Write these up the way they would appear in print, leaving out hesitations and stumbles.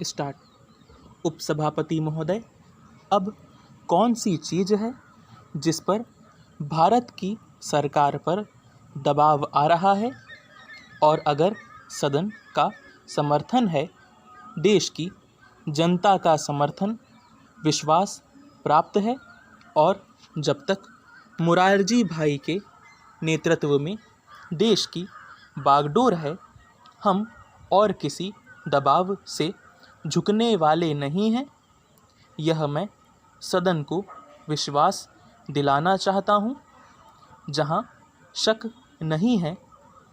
Start. उपसभापति महोदय, अब कौन सी चीज़ है जिस पर भारत की सरकार पर दबाव आ रहा है, और अगर सदन का समर्थन है, देश की जनता का समर्थन विश्वास प्राप्त है, और जब तक मुरारजी भाई के नेतृत्व में देश की बागडोर है, हम और किसी दबाव से झुकने वाले नहीं हैं। यह मैं सदन को विश्वास दिलाना चाहता हूँ। जहाँ शक नहीं है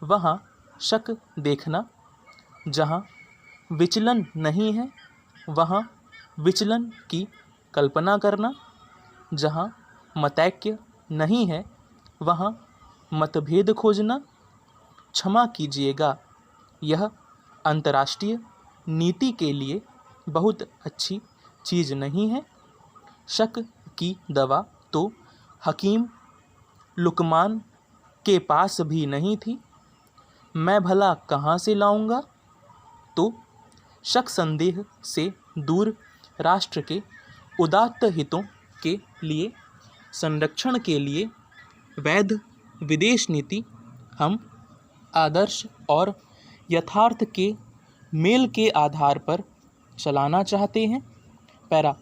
वहाँ शक देखना, जहाँ विचलन नहीं है वहाँ विचलन की कल्पना करना, जहाँ मतैक्य नहीं है वहाँ मतभेद खोजना। क्षमा कीजिएगा, यह अंतर्राष्ट्रीय नीति के लिए बहुत अच्छी चीज़ नहीं है। शक की दवा तो हकीम लुकमान के पास भी नहीं थी, मैं भला कहाँ से लाऊंगा। तो शक संदेह से दूर राष्ट्र के उदात्त हितों के लिए संरक्षण के लिए वैध विदेश नीति हम आदर्श और यथार्थ के मेल के आधार पर चलाना चाहते हैं। पैरा,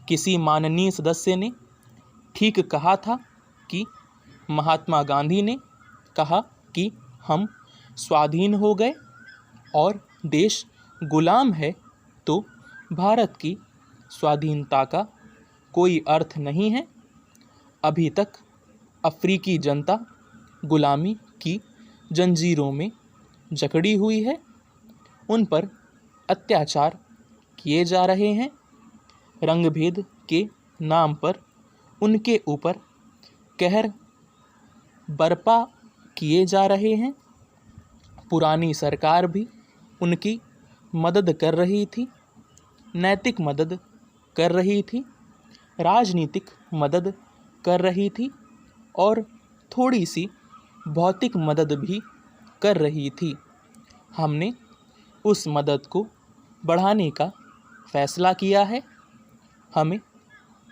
किसी माननीय सदस्य ने ठीक कहा था कि महात्मा गांधी ने कहा कि हम स्वाधीन हो गए और देश गुलाम है, तो भारत की स्वाधीनता का कोई अर्थ नहीं है। अभी तक अफ्रीकी जनता गुलामी की जंजीरों में जकड़ी हुई है, उन पर अत्याचार किए जा रहे हैं, रंगभेद के नाम पर उनके ऊपर कहर बरपा किए जा रहे हैं। पुरानी सरकार भी उनकी मदद कर रही थी, नैतिक मदद कर रही थी, राजनीतिक मदद कर रही थी, और थोड़ी सी भौतिक मदद भी कर रही थी। हमने उस मदद को बढ़ाने का फैसला किया है। हमें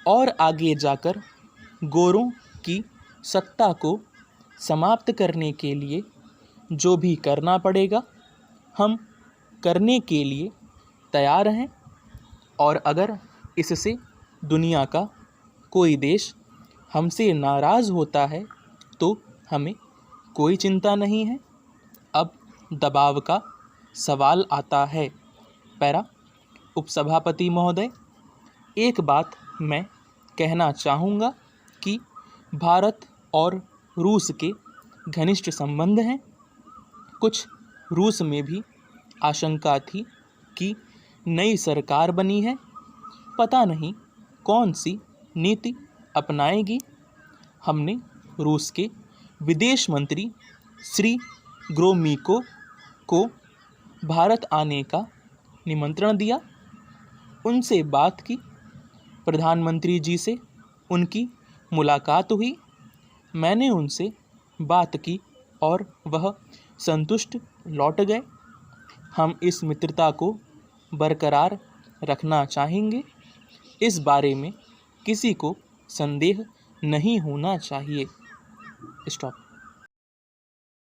और आगे जाकर गोरों की सत्ता को समाप्त करने के लिए जो भी करना पड़ेगा, हम करने के लिए तैयार हैं। और अगर इससे दुनिया का कोई देश हमसे नाराज़ होता है तो हमें कोई चिंता नहीं है। अब दबाव का सवाल आता है। पैरा, उपसभापति महोदय, एक बात मैं कहना चाहूँगा कि भारत और रूस के घनिष्ठ संबंध हैं। कुछ रूस में भी आशंका थी कि नई सरकार बनी है, पता नहीं कौन सी नीति अपनाएगी। हमने रूस के विदेश मंत्री श्री ग्रोमिको को भारत आने का निमंत्रण दिया, उनसे बात की, प्रधानमंत्री जी से उनकी मुलाकात हुई, मैंने उनसे बात की और वह संतुष्ट लौट गए। हम इस मित्रता को बरकरार रखना चाहेंगे, इस बारे में किसी को संदेह नहीं होना चाहिए। स्टॉप।